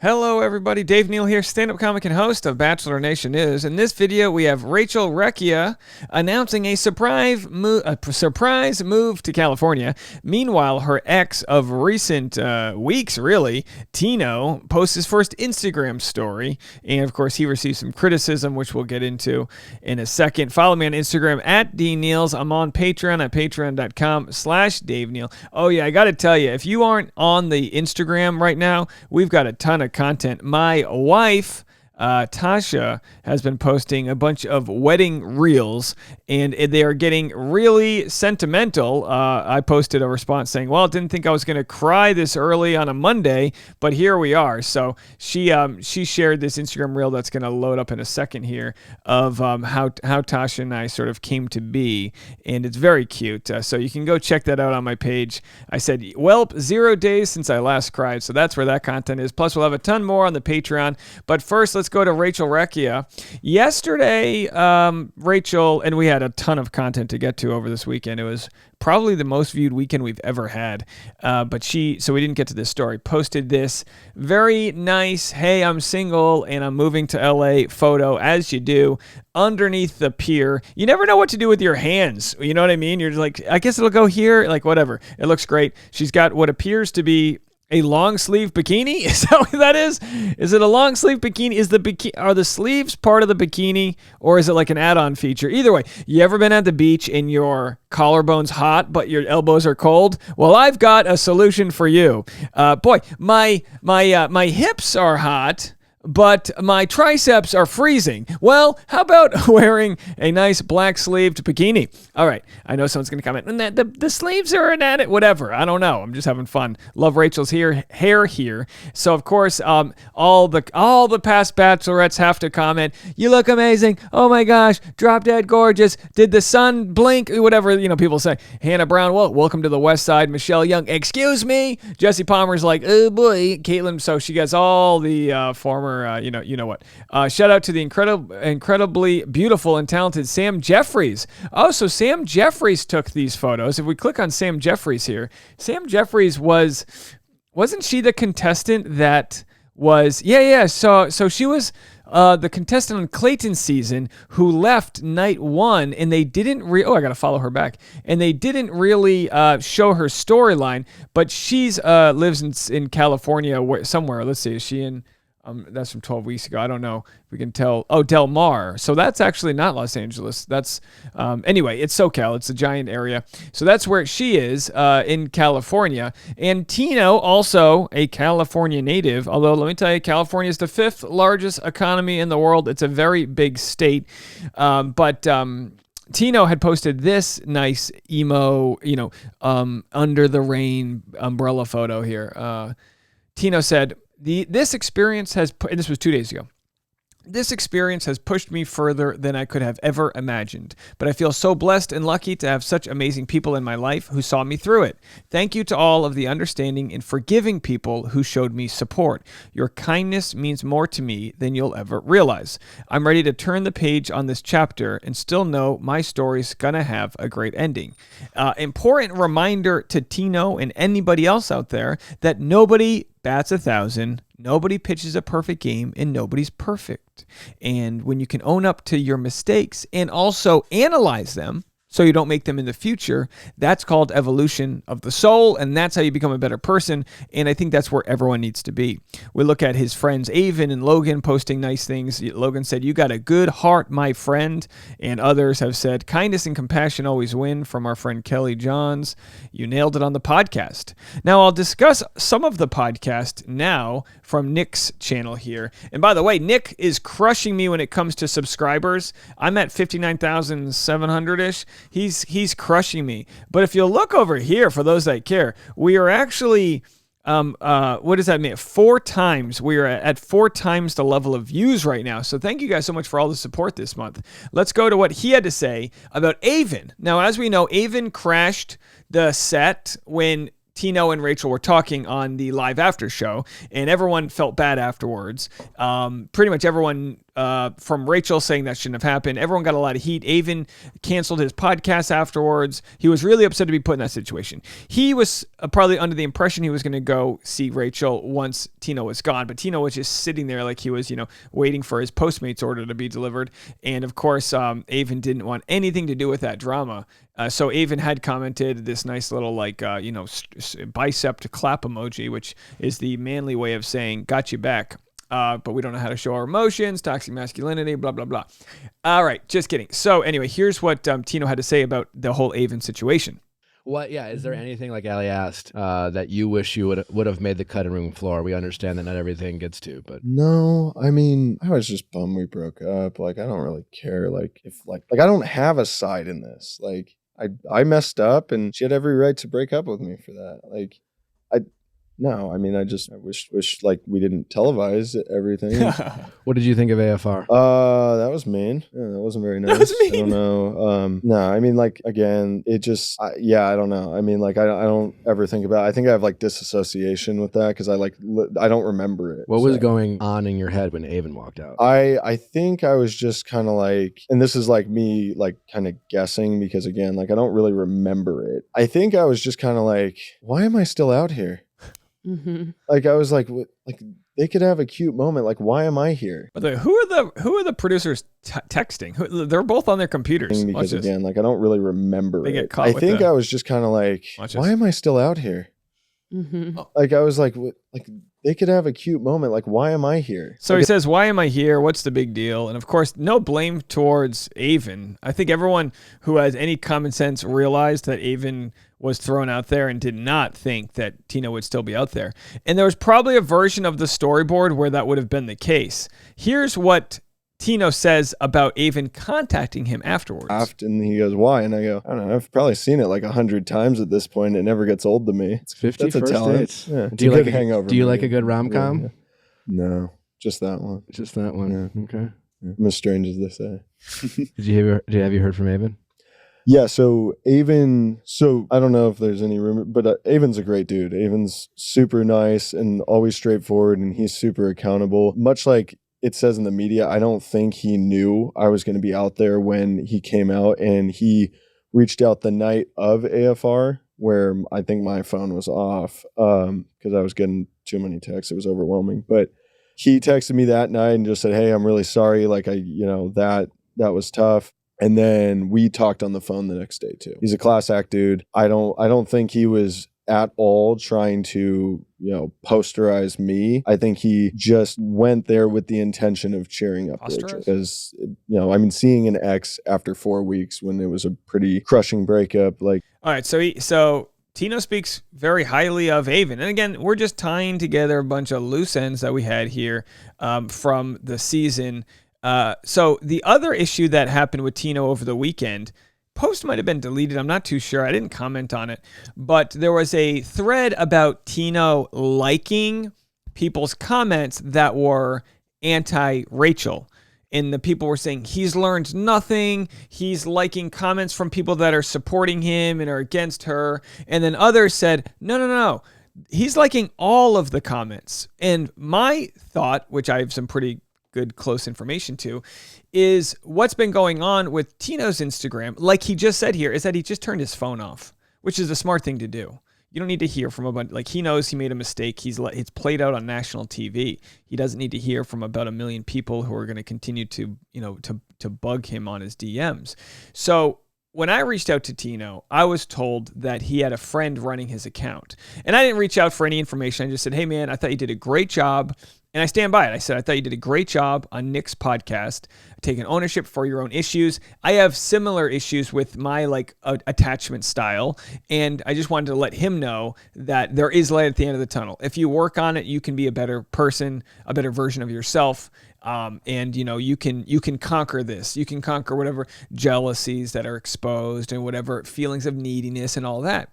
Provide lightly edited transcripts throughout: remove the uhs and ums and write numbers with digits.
Hello everybody, Dave Neal here, stand-up comic and host of Bachelor Nation News. In this video, we have Recchia announcing a surprise move to California. Meanwhile, her ex of recent weeks, really, Tino, posts his first Instagram story. And of course, he received some criticism, which we'll get into in a second. Follow me on Instagram at DNeals. I'm on Patreon at patreon.com/Dave Neal. Oh yeah, I gotta tell you, if you aren't on the Instagram right now, we've got a ton of content. My wife, Tasha, has been posting a bunch of wedding reels, and they are getting really sentimental. I posted a response saying, well, didn't think I was going to cry this early on a Monday, but here we are. So she shared this Instagram reel that's going to load up in a second here of how Tasha and I sort of came to be, and it's very cute. So you can go check that out on my page. I said, welp, 0 days since I last cried, so that's where that content is. Plus, we'll have a ton more on the Patreon. But first, let's go to Recchia. Yesterday, Rachel, and we had a ton of content to get to over this weekend. It was probably the most viewed weekend we've ever had. So we didn't get to this story, posted this very nice, hey, I'm single and I'm moving to LA photo, as you do, underneath the pier. You never know what to do with your hands. You know what I mean? You're just like, I guess it'll go here, like whatever. It looks great. She's got what appears to be a long sleeve bikini? Is that what that is? Is it a long sleeve bikini? Are the sleeves part of the bikini, or is it like an add-on feature? Either way, you ever been at the beach and your collarbone's hot but your elbows are cold? Well, I've got a solution for you. Boy, my hips are hot, but my triceps are freezing. Well, how about wearing a nice black-sleeved bikini? All right, I know someone's going to comment, and the sleeves are an added, whatever. I don't know. I'm just having fun. Love Rachel's hair here. So, of course, all the past bachelorettes have to comment, you look amazing. Oh, my gosh, drop dead gorgeous. Did the sun blink? Whatever, people say. Hannah Brown, well, welcome to the West Side. Michelle Young, excuse me. Jesse Palmer's like, oh, boy. Caitlin, so she gets all the former you know what. Shout out to the incredibly beautiful and talented Sam Jeffries. Oh, so Sam Jeffries took these photos. If we click on Sam Jeffries here, Sam Jeffries wasn't she the contestant that was, yeah. So she was the contestant on Clayton's season who left night one, and they didn't I gotta follow her back, and they didn't really show her storyline, but she's lives in California somewhere. Let's see, is she in that's from 12 weeks ago. I don't know if we can tell. Oh, Del Mar. So that's actually not Los Angeles. That's, anyway, it's SoCal. It's a giant area. So that's where she is, in California. And Tino, also a California native, although let me tell you, California is the 5th largest economy in the world. It's a very big state. But Tino had posted this nice emo, under the rain umbrella photo here. Tino said, this experience has, and this was 2 days ago, this experience has pushed me further than I could have ever imagined, but I feel so blessed and lucky to have such amazing people in my life who saw me through it. Thank you to all of the understanding and forgiving people who showed me support. Your kindness means more to me than you'll ever realize. I'm ready to turn the page on this chapter and still know my story's gonna have a great ending. Important reminder to Tino and anybody else out there that nobody bats 1,000, nobody pitches a perfect game, and nobody's perfect. And when you can own up to your mistakes and also analyze them so you don't make them in the future, that's called evolution of the soul, and that's how you become a better person, and I think that's where everyone needs to be. We look at his friends Avon and Logan posting nice things. Logan said, you got a good heart, my friend, and others have said, kindness and compassion always win, from our friend Kelly Johns. You nailed it on the podcast. Now, I'll discuss some of the podcast now from Nick's channel here. And by the way, Nick is crushing me when it comes to subscribers. I'm at 59,700-ish. He's crushing me. But if you look over here, for those that care, we are actually, what does that mean? 4 times. We are at 4 times the level of views right now. So thank you guys so much for all the support this month. Let's go to what he had to say about Avon. Now, as we know, Avon crashed the set when Tino and Rachel were talking on the live after show, and everyone felt bad afterwards. Pretty much everyone from Rachel saying that shouldn't have happened. Everyone got a lot of heat. Avon canceled his podcast afterwards. He was really upset to be put in that situation. He was probably under the impression he was going to go see Rachel once Tino was gone, but Tino was just sitting there like he was, waiting for his Postmates order to be delivered. And of course, Avon didn't want anything to do with that drama. So Avon had commented this nice little bicep to clap emoji, which is the manly way of saying got you back. But we don't know how to show our emotions, toxic masculinity, blah, blah, blah. All right, just kidding. So anyway, here's what Tino had to say about the whole Avon situation. Is there anything, like Ali asked, that you wish you would have made the cutting room floor? We understand that not everything gets to, but... No, I mean, I was just bummed we broke up. Like, I don't really care. Like, I don't have a side in this. Like, I messed up and she had every right to break up with me for that. Like, No, I mean, I wish like we didn't televise everything. What did you think of AFR? That was mean. Yeah, that wasn't very nice. That was mean. I don't know. No, I mean, like, again, it just, I don't know. I mean, like, I don't ever think about it. I think I have like disassociation with that because I don't remember it. What was going on in your head when Avon walked out? I think I was just kind of like, and this is like me like kind of guessing because again, like I don't really remember it. I think I was just kind of like, why am I still out here? Mm-hmm. Like I was like they could have a cute moment. Like, why am I here? By the way, who are the producers texting? They're both on their computers. Because again, like I don't really remember they it. Get caught I think I was just kind of like, why am I still out here? Mm-hmm. Like I was like they could have a cute moment. Like, why am I here? So he says, why am I here? What's the big deal? And of course, no blame towards Avon. I think everyone who has any common sense realized that Avon was thrown out there and did not think that Tino would still be out there. And there was probably a version of the storyboard where that would have been the case. Here's what Tino says about Avon contacting him afterwards. And he goes, why? And I go, I don't know. I've probably seen it like 100 times at this point. It never gets old to me. It's 50 That's first a talent. dates. Yeah. Do you like a good rom-com? Yeah. No, just that one. Just that one. Yeah. Okay. Yeah. I'm as strange as they say. Have you heard from Avon? Yeah, so Avon, I don't know if there's any rumor, but Avon's a great dude. Avon's super nice and always straightforward, and he's super accountable. Much like it says in the media, I don't think he knew I was going to be out there when he came out, and he reached out the night of AFR, where I think my phone was off because I was getting too many texts. It was overwhelming. But he texted me that night and just said, hey, I'm really sorry. Like, that was tough. And then we talked on the phone the next day too. He's a class act dude. I don't think he was at all trying to, posterize me. I think he just went there with the intention of cheering up Rachel. Because, seeing an ex after 4 weeks when it was a pretty crushing breakup, like. All right. So Tino speaks very highly of Avon. And again, we're just tying together a bunch of loose ends that we had here from the season. So the other issue that happened with Tino over the weekend, post might have been deleted. I'm not too sure. I didn't comment on it, but there was a thread about Tino liking people's comments that were anti-Rachel. And the people were saying he's learned nothing. He's liking comments from people that are supporting him and are against her. And then others said, no. He's liking all of the comments. And my thought, which I have some pretty good close information to, is what's been going on with Tino's Instagram, like he just said here, is that he just turned his phone off, which is a smart thing to do. You don't need to hear from a bunch, like he knows he made a mistake. It's played out on national TV. He doesn't need to hear from about 1 million people who are going to continue to, to bug him on his DMs. So when I reached out to Tino, I was told that he had a friend running his account. And I didn't reach out for any information. I just said, hey man, I thought you did a great job. And I stand by it. I said, I thought you did a great job on Nick's podcast, taking ownership for your own issues. I have similar issues with my attachment style. And I just wanted to let him know that there is light at the end of the tunnel. If you work on it, you can be a better person, a better version of yourself. And you can conquer this. You can conquer whatever jealousies that are exposed and whatever feelings of neediness and all that.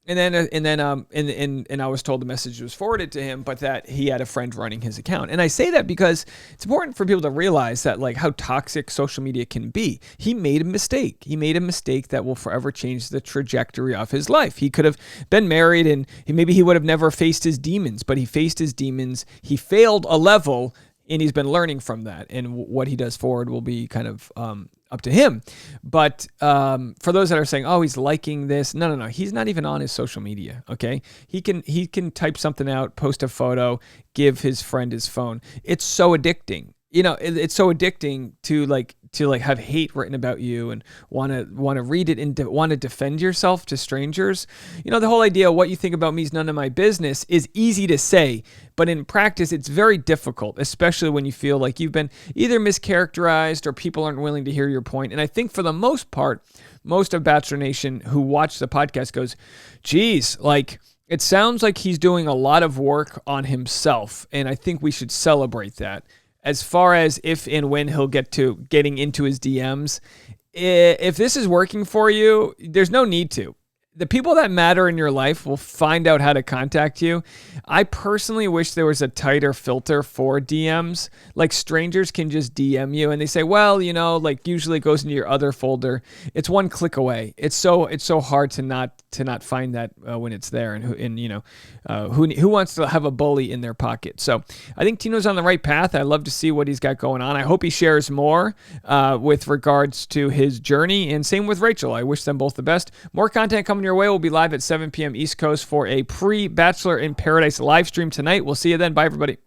And I was told the message was forwarded to him, but that he had a friend running his account. And I say that because it's important for people to realize that how toxic social media can be. He made a mistake. He made a mistake that will forever change the trajectory of his life. He could have been married and maybe he would have never faced his demons, but he faced his demons. He failed a level. and he's been learning from that. And what he does forward will be kind of up to him. But for those that are saying, oh, he's liking this, no, he's not even on his social media. Okay, he can type something out, post a photo, give his friend his phone. It's so addicting. It's so addicting to have hate written about you and want to read it and want to defend yourself to strangers. The whole idea of what you think about me is none of my business is easy to say, but in practice, it's very difficult, especially when you feel like you've been either mischaracterized or people aren't willing to hear your point. And I think for the most part, most of Bachelor Nation who watch the podcast goes, geez, it sounds like he's doing a lot of work on himself. And I think we should celebrate that. As far as if and when he'll get to getting into his DMs, if this is working for you, there's no need to. The people that matter in your life will find out how to contact you. I personally wish there was a tighter filter for DMs. Like strangers can just DM you and they say, well, usually it goes into your other folder. It's one click away. It's so hard to not find that when it's there. And who wants to have a bully in their pocket? So I think Tino's on the right path. I love to see what he's got going on. I hope he shares more with regards to his journey, and same with Rachel. I wish them both the best. More content coming your way. We'll be live at 7 p.m. East Coast for a pre-Bachelor in Paradise live stream tonight. We'll see you then. Bye, everybody.